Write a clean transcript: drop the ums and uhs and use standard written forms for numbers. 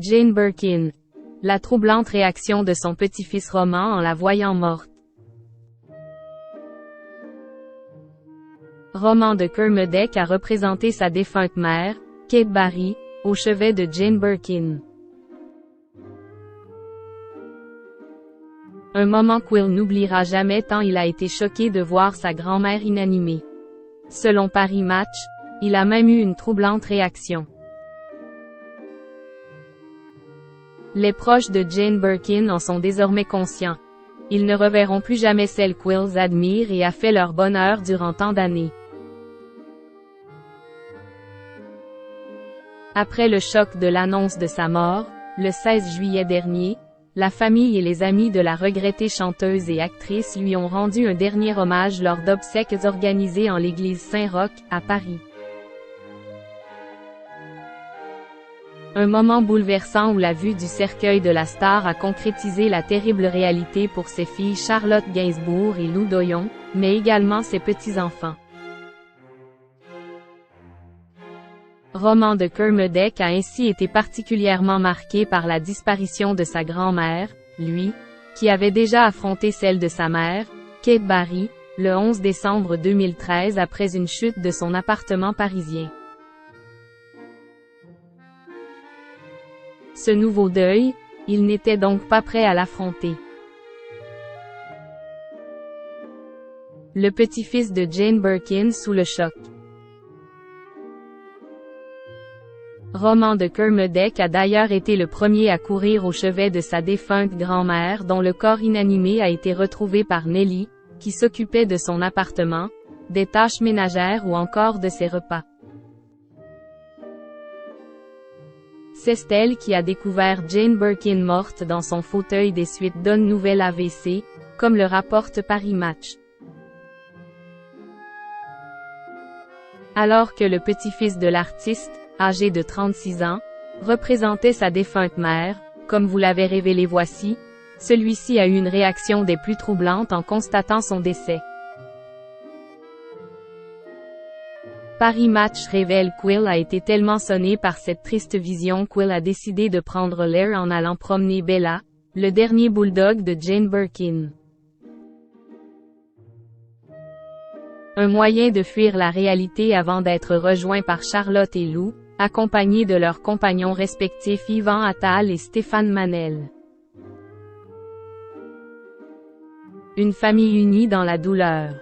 Jane Birkin. La troublante réaction de son petit-fils Roman en la voyant morte. Roman de Kermadec a représenté sa défunte mère, Kate Barry, au chevet de Jane Birkin. Un moment qu'Will n'oubliera jamais tant il a été choqué de voir sa grand-mère inanimée. Selon Paris Match, il a même eu une troublante réaction. Les proches de Jane Birkin en sont désormais conscients. Ils ne reverront plus jamais celle qu'Will admire et a fait leur bonheur durant tant d'années. Après le choc de l'annonce de sa mort, le 16 juillet dernier, la famille et les amis de la regrettée chanteuse et actrice lui ont rendu un dernier hommage lors d'obsèques organisées en l'église Saint-Roch, à Paris. Un moment bouleversant où la vue du cercueil de la star a concrétisé la terrible réalité pour ses filles Charlotte Gainsbourg et Lou Doyon, mais également ses petits-enfants. Roman de Kermadec a ainsi été particulièrement marqué par la disparition de sa grand-mère, lui, qui avait déjà affronté celle de sa mère, Kate Barry, le 11 décembre 2013 après une chute de son appartement parisien. Ce nouveau deuil, il n'était donc pas prêt à l'affronter. Le petit-fils de Jane Birkin sous le choc. Roman de Kermadec a d'ailleurs été le premier à courir au chevet de sa défunte grand-mère dont le corps inanimé a été retrouvé par Nelly, qui s'occupait de son appartement, des tâches ménagères ou encore de ses repas. C'est Stell qui a découvert Jane Birkin morte dans son fauteuil des suites d'une nouvelle AVC, comme le rapporte Paris Match. Alors que le petit-fils de l'artiste, âgé de 36 ans, représentait sa défunte mère, comme vous l'avez révélé voici, celui-ci a eu une réaction des plus troublantes en constatant son décès. Paris Match révèle qu'Will a été tellement sonné par cette triste vision qu'Will a décidé de prendre l'air en allant promener Bella, le dernier bulldog de Jane Birkin. Un moyen de fuir la réalité avant d'être rejoint par Charlotte et Lou, accompagnés de leurs compagnons respectifs Yvan Attal et Stéphane Manel. Une famille unie dans la douleur.